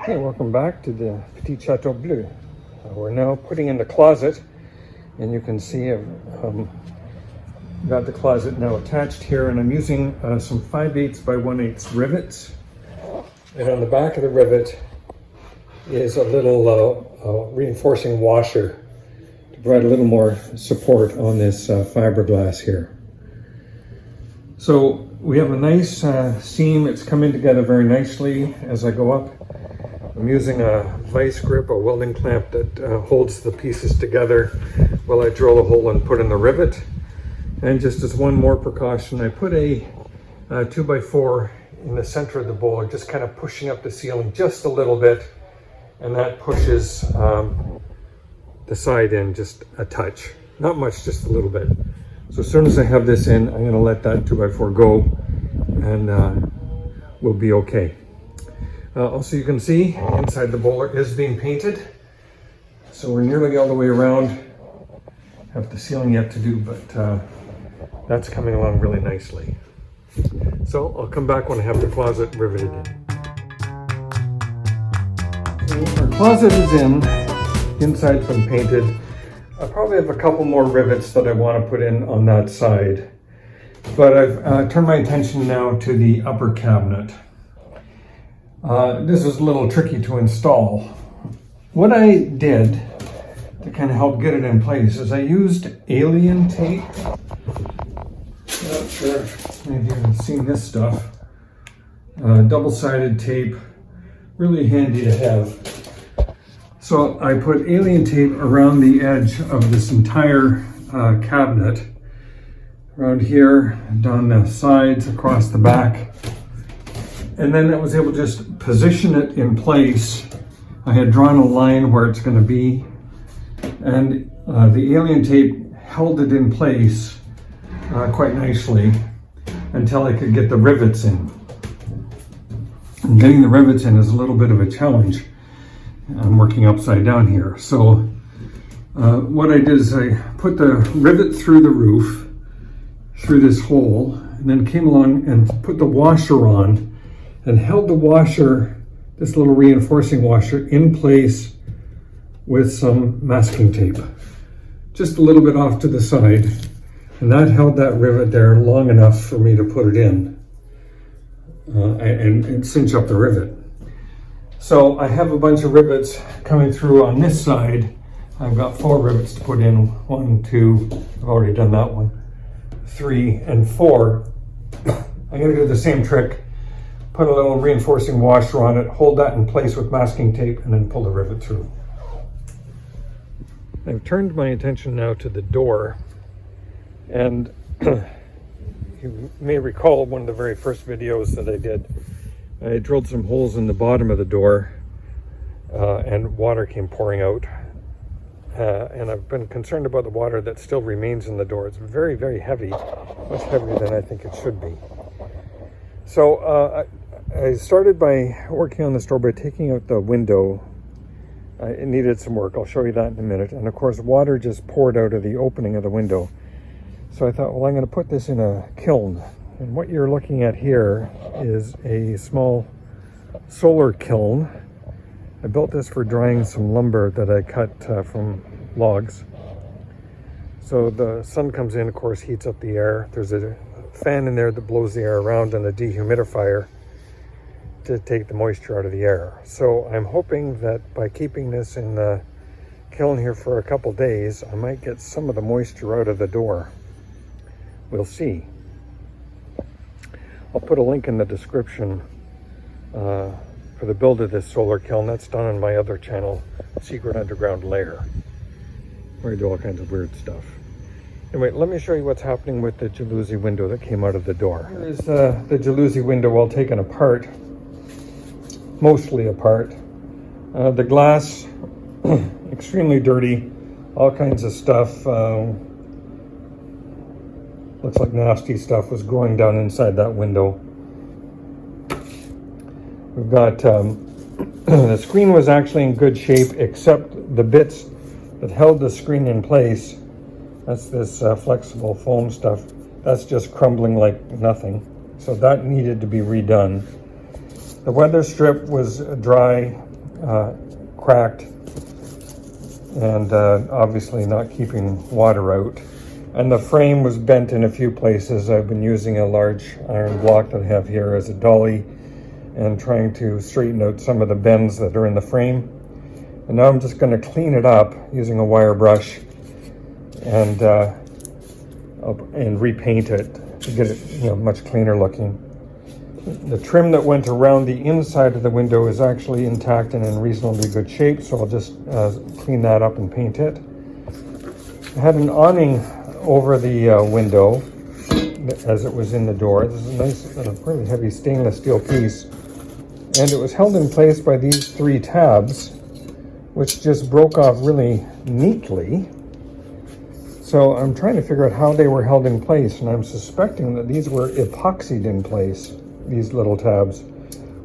Hey, welcome back to the Petit Chateau Bleu. We're now putting in the closet, and you can see I've got the closet now attached here, and I'm using some 5/8 by 1/8 rivets. And on the back of the rivet is a little reinforcing washer to provide a little more support on this fiberglass here. So we have a nice seam. It's coming together very nicely as I go up. I'm using a vice grip, a welding clamp that holds the pieces together while I drill a hole and put in the rivet. And just as one more precaution, I put a 2x4 in the center of the bowl, just kind of pushing up the ceiling just a little bit, and that pushes the side in just a touch. Not much, just a little bit. So as soon as I have this in, I'm going to let that 2x4 go, and we'll be okay. Also, you can see inside the bowler is being painted. So we're nearly all the way around. Have the ceiling yet to do, but that's coming along really nicely. So I'll come back when I have the closet riveted in. So our closet is in. Inside's been painted. I probably have a couple more rivets that I want to put in on that side. But I've turned my attention now to the upper cabinet. This is a little tricky to install. What I did to kind of help get it in place is I used alien tape. Not sure if maybe you've seen this stuff. Double-sided tape, really handy to have. So I put alien tape around the edge of this entire cabinet, around here, down the sides, across the back. And then I was able to just position it in place. I had drawn a line where it's going to be, and the alien tape held it in place quite nicely until I could get the rivets in. And getting the rivets in is a little bit of a challenge. I'm working upside down here. So what I did is I put the rivet through the roof, through this hole, and then came along and put the washer on and held the washer, this little reinforcing washer, in place with some masking tape. Just a little bit off to the side. And that held that rivet there long enough for me to put it in and cinch up the rivet. So I have a bunch of rivets coming through on this side. I've got 4 rivets to put in. 1, 2, I've already done that one. 3 and 4. I'm gonna do the same trick. Put a little reinforcing washer on it, hold that in place with masking tape, and then pull the rivet through. I've turned my attention now to the door, and you may recall one of the very first videos that I did. I drilled some holes in the bottom of the door, and water came pouring out. And I've been concerned about the water that still remains in the door. It's very, very heavy, much heavier than I think it should be. So I started by working on this door by taking out the window. It needed some work. I'll show you that in a minute. And of course, water just poured out of the opening of the window. So I thought, well, I'm going to put this in a kiln. And what you're looking at here is a small solar kiln. I built this for drying some lumber that I cut from logs. So the sun comes in, of course, heats up the air. There's a fan in there that blows the air around and a dehumidifier to take the moisture out of the air. So I'm hoping that by keeping this in the kiln here for a couple days, I might get some of the moisture out of the door. We'll see. I'll put a link in the description for the build of this solar kiln. That's done on my other channel, Secret Underground Lair, where I do all kinds of weird stuff. Anyway, let me show you what's happening with the jalousie window that came out of the door. Here is the jalousie window all taken apart, mostly apart. The glass, extremely dirty, all kinds of stuff. Looks like nasty stuff was growing down inside that window. We've got, the screen was actually in good shape, except the bits that held the screen in place. That's this flexible foam stuff. That's just crumbling like nothing. So that needed to be redone. The weather strip was dry. cracked, and obviously not keeping water out. And the frame was bent in a few places. I've been using a large iron block that I have here as a dolly and trying to straighten out some of the bends that are in the frame. And now I'm just going to clean it up using a wire brush and repaint it to get it, much cleaner looking. The trim that went around the inside of the window is actually intact and in reasonably good shape, so I'll just clean that up and paint it. I had an awning over the window as it was in the door. This is a nice, really heavy stainless steel piece, and it was held in place by these 3 tabs, which just broke off really neatly. So I'm trying to figure out how they were held in place, and I'm suspecting that these were epoxied in place. These little tabs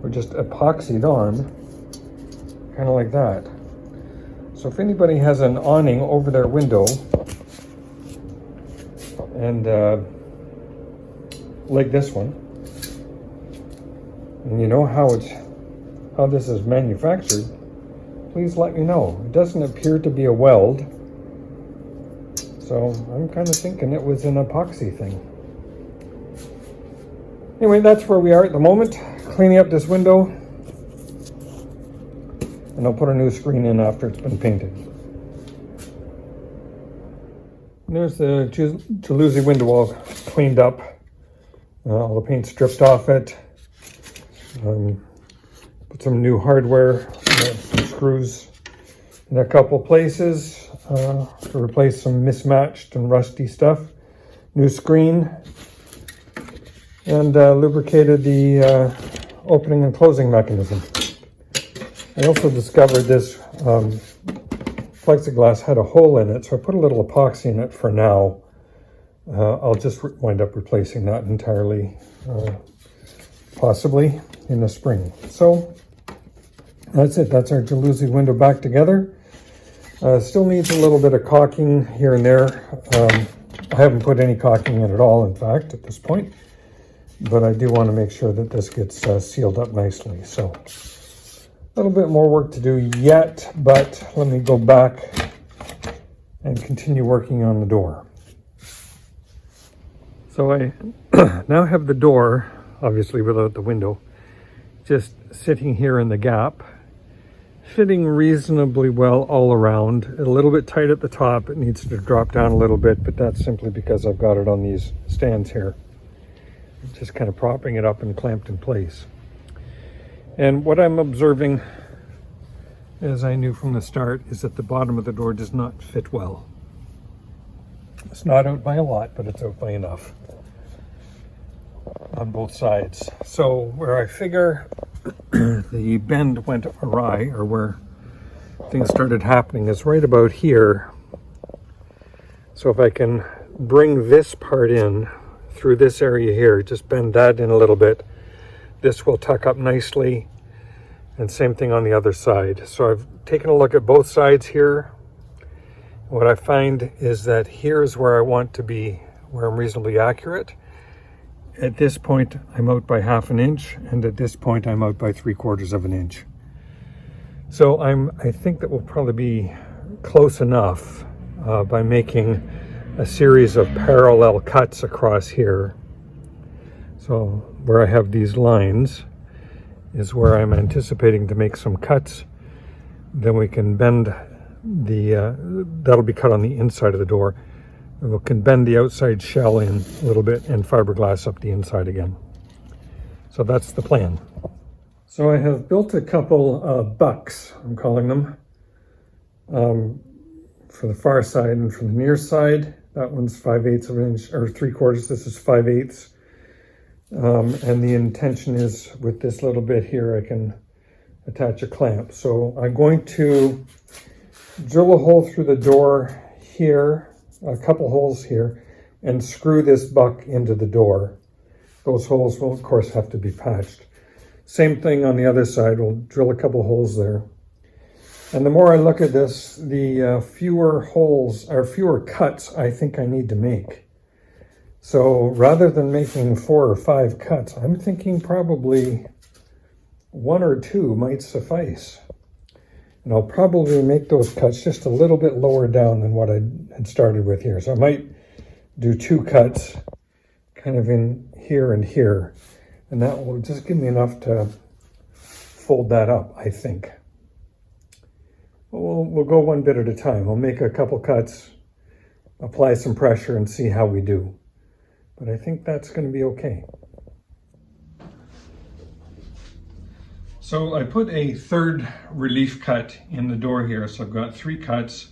were just epoxied on, kind of like that. So if anybody has an awning over their window, and like this one, and you know how this is manufactured, please let me know. It doesn't appear to be a weld, so I'm kind of thinking it was an epoxy thing. Anyway, that's where we are at the moment, cleaning up this window, and I'll put a new screen in after it's been painted. And there's the jalousie window all cleaned up, all the paint stripped off it. Put some new hardware, some screws in a couple places to replace some mismatched and rusty stuff. New screen, and lubricated the opening and closing mechanism. I also discovered this plexiglass had a hole in it, so I put a little epoxy in it for now. I'll just wind up replacing that entirely, possibly in the spring. So that's it. That's our jalousie window back together. Still needs a little bit of caulking here and there. I haven't put any caulking in at all, in fact, at this point. But I do want to make sure that this gets sealed up nicely. So a little bit more work to do yet, but let me go back and continue working on the door. So I now have the door, obviously without the window, just sitting here in the gap, fitting reasonably well all around. A little bit tight at the top. It needs to drop down a little bit, but that's simply because I've got it on these stands here. Just kind of propping it up and clamped in place. And what I'm observing, as I knew from the start, is that the bottom of the door does not fit well. It's not out by a lot, but it's out by enough on both sides. So where I figure the bend went awry, or where things started happening, is right about here. So if I can bring this part in through this area here, just bend that in a little bit, this will tuck up nicely, and same thing on the other side. So I've taken a look at both sides here. What I find is that here's where I want to be, where I'm reasonably accurate. At this point, I'm out by 1/2 inch, and at this point, I'm out by 3/4 of an inch. So I think that will probably be close enough by making a series of parallel cuts across here. So where I have these lines is where I'm anticipating to make some cuts. Then we can bend that'll be cut on the inside of the door. And we can bend the outside shell in a little bit and fiberglass up the inside again. So that's the plan. So I have built a couple bucks, I'm calling them, for the far side and for the near side. That one's 5/8 of an inch, or 3/4. This is 5/8. And the intention is with this little bit here, I can attach a clamp. So I'm going to drill a hole through the door here, a couple holes here, and screw this buck into the door. Those holes will of course have to be patched. Same thing on the other side. We'll drill a couple holes there. And the more I look at this, the fewer holes or fewer cuts I think I need to make. So rather than making 4 or 5 cuts, I'm thinking probably 1 or 2 might suffice. And I'll probably make those cuts just a little bit lower down than what I had started with here. So I might do 2 cuts kind of in here and here. And that will just give me enough to fold that up, I think. We'll go one bit at a time. I'll make a couple cuts, apply some pressure, and see how we do. But I think that's going to be okay. So I put a 3rd relief cut in the door here. So I've got 3 cuts.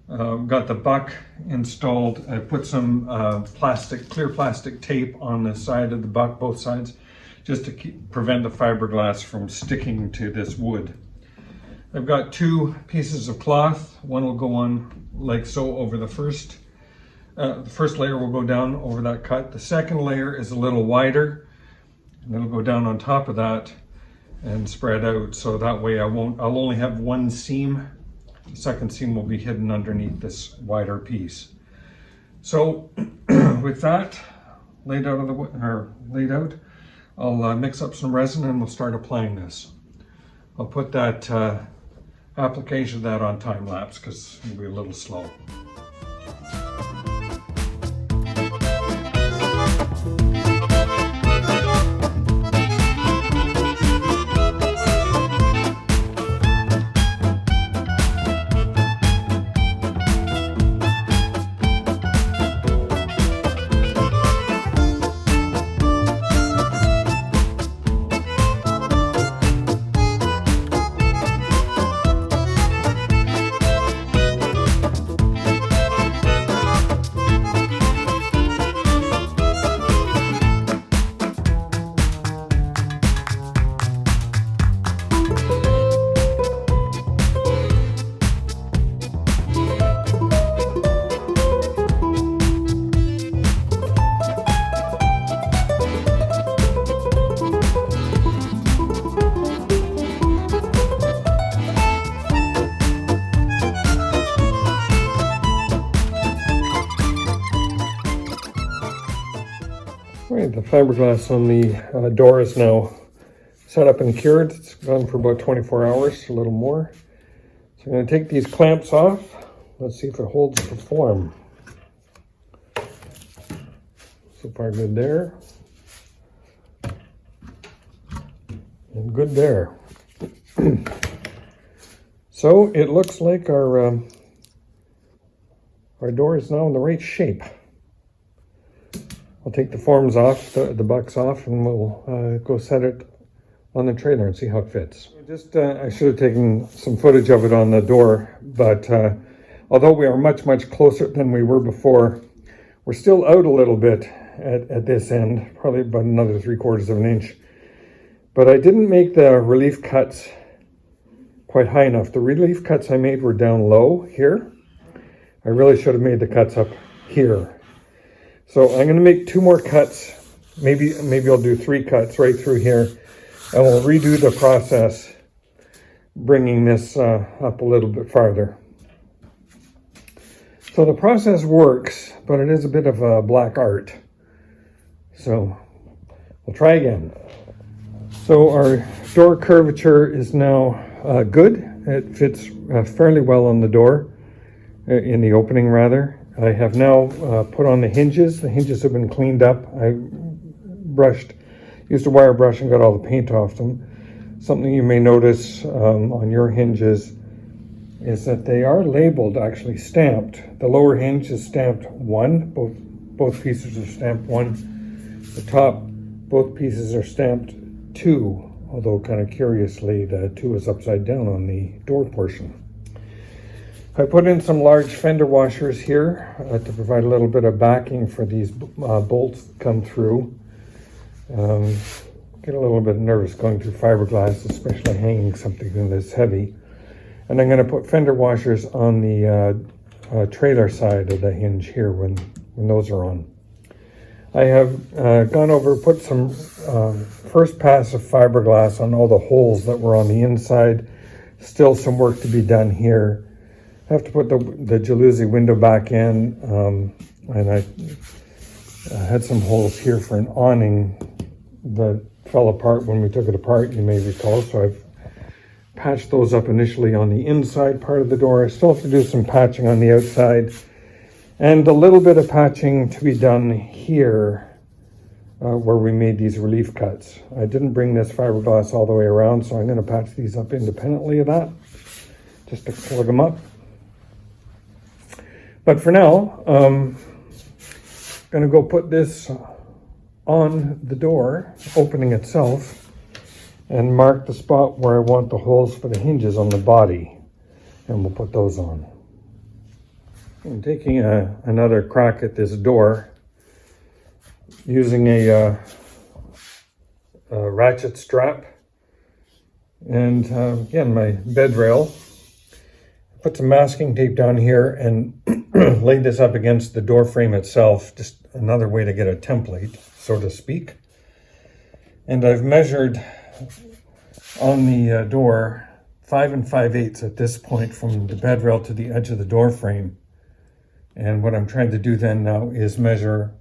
Got the buck installed. I put some clear plastic tape on the side of the buck, both sides, just to prevent the fiberglass from sticking to this wood. I've got 2 pieces of cloth. One will go on like so over the first layer will go down over that cut. The second layer is a little wider, and it'll go down on top of that and spread out, so that way I'll only have 1 seam. The second seam will be hidden underneath this wider piece. So with that laid out, I'll mix up some resin and we'll start applying this. I'll put that application of that on time lapse because it'll be a little slow. Right, the fiberglass on the door is now set up and cured. It's gone for about 24 hours, a little more. So I'm going to take these clamps off. Let's see if it holds the form. So far good there. And good there. So it looks like our door is now in the right shape. I'll take the forms off, the bucks off, and we'll go set it on the trailer and see how it fits. I should have taken some footage of it on the door, but although we are much, much closer than we were before, we're still out a little bit at this end, probably about another 3/4 of an inch. But I didn't make the relief cuts quite high enough. The relief cuts I made were down low here. I really should have made the cuts up here. So I'm going to make 2 more cuts. Maybe I'll do 3 cuts right through here, and we'll redo the process, bringing this up a little bit farther. So the process works, but it is a bit of a black art. So we'll try again. So our door curvature is now good. It fits fairly well on the door, in the opening rather. I have now put on the hinges. The hinges have been cleaned up. I used a wire brush and got all the paint off them. Something you may notice on your hinges is that they are labeled, actually stamped. The lower hinge is stamped 1. Both pieces are stamped 1. The top, both pieces are stamped 2, although kind of curiously, the 2 is upside down on the door portion. I put in some large fender washers here to provide a little bit of backing for these bolts that come through. Get a little bit nervous going through fiberglass, especially hanging something that's heavy. And I'm going to put fender washers on the trailer side of the hinge here when those are on. I have gone over, put some first pass of fiberglass on all the holes that were on the inside. Still some work to be done here. I have to put the jalousie window back in, and I had some holes here for an awning that fell apart when we took it apart, you may recall. So I've patch those up initially on the inside part of the door. I still have to do some patching on the outside, and a little bit of patching to be done here where we made these relief cuts. I didn't bring this fiberglass all the way around, so I'm going to patch these up independently of that, just to plug them up. But for now, I'm going to go put this on the door opening itself and mark the spot where I want the holes for the hinges on the body, and we'll put those on. I'm taking another crack at this door using a ratchet strap and again my bed rail. Put some masking tape down here and laid this up against the door frame itself, just another way to get a template, so to speak. And I've measured on the door 5 5/8 at this point from the bed rail to the edge of the door frame. And what I'm trying to do then now is measure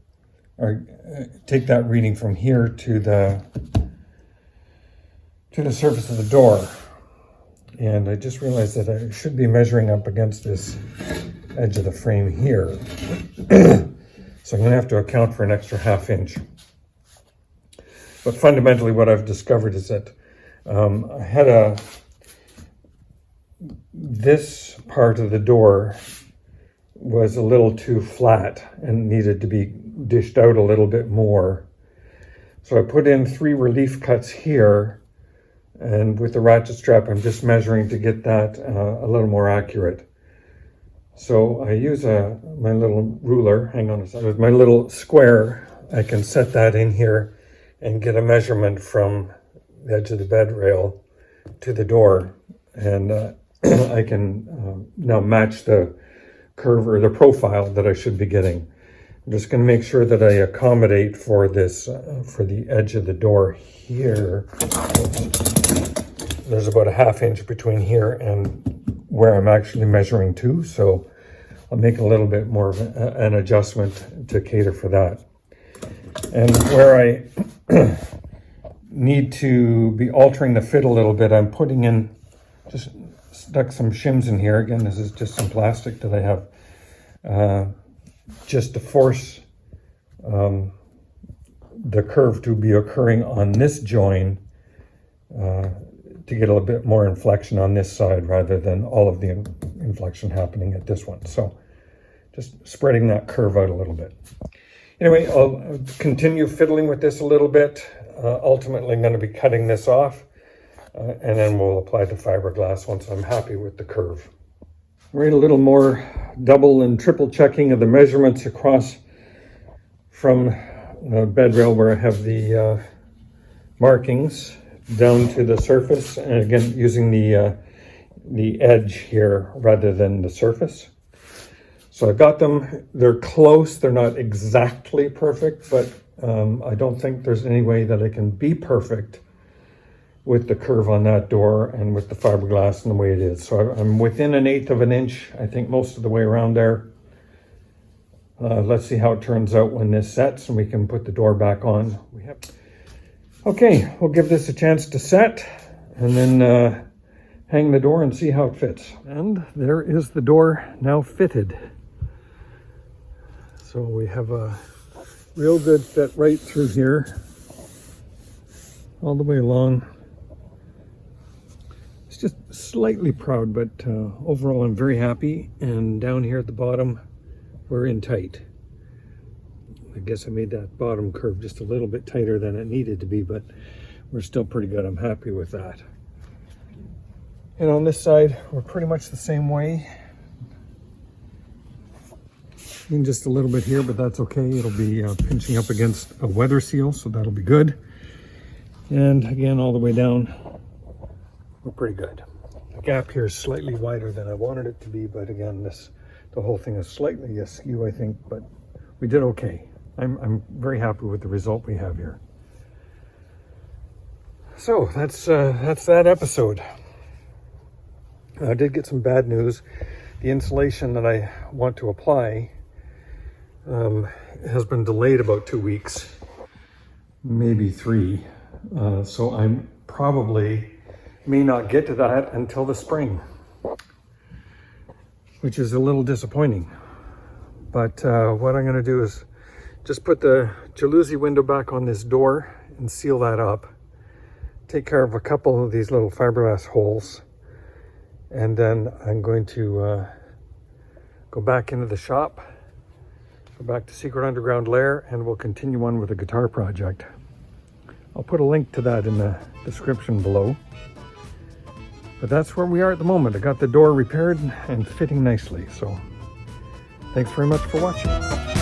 or take that reading from here to the surface of the door. And I just realized that I should be measuring up against this edge of the frame here. So I'm going to have to account for an extra 1/2 inch. But fundamentally what I've discovered is that I had this part of the door was a little too flat and needed to be dished out a little bit more. So I put in 3 relief cuts here, and with the ratchet strap I'm just measuring to get that a little more accurate. So I use my little ruler, hang on a second, with my little square I can set that in here and get a measurement from the edge of the bed rail to the door, and I can now match the curve or the profile that I should be getting. I'm just going to make sure that I accommodate for this, for the edge of the door here. There's about a 1/2 inch between here and where I'm actually measuring to, so I'll make a little bit more of an adjustment to cater for that. And where I need to be altering the fit a little bit, I'm putting in, just stuck some shims in here. Again, this is just some plastic that I have just to force the curve to be occurring on this join to get a little bit more inflection on this side rather than all of the inflection happening at this one. So just spreading that curve out a little bit. Anyway, I'll continue fiddling with this a little bit. Ultimately, I'm going to be cutting this off, and then we'll apply the fiberglass once I'm happy with the curve. Right, a little more double and triple checking of the measurements across from the bed rail where I have the markings down to the surface, and again using the edge here rather than the surface. So I got them, they're close, they're not exactly perfect, but I don't think there's any way that I can be perfect with the curve on that door and with the fiberglass and the way it is. So I'm within 1/8 of an inch, I think, most of the way around there. Let's see how it turns out when this sets and we can put the door back on. Okay, we'll give this a chance to set and then hang the door and see how it fits. And there is the door now fitted. So we have a real good fit right through here, all the way along. It's just slightly proud, but overall I'm very happy. And down here at the bottom, we're in tight. I guess I made that bottom curve just a little bit tighter than it needed to be, but we're still pretty good. I'm happy with that. And on this side, we're pretty much the same way. In just a little bit here, but that's okay. It'll be pinching up against a weather seal, so that'll be good. And again, all the way down, we're pretty good. The gap here is slightly wider than I wanted it to be, but again, the whole thing is slightly askew, I think, but we did okay. I'm very happy with the result we have here. So that's that episode. I did get some bad news. The insulation that I want to apply has been delayed about 2 weeks, maybe 3. So I'm probably may not get to that until the spring, which is a little disappointing. But what I'm going to do is just put the jalousie window back on this door and seal that up. Take care of a couple of these little fiberglass holes. And then I'm going to go back into the shop, go back to Secret Underground Lair, and we'll continue on with the guitar project. I'll put a link to that in the description below. But that's where we are at the moment. I got the door repaired and fitting nicely. So thanks very much for watching.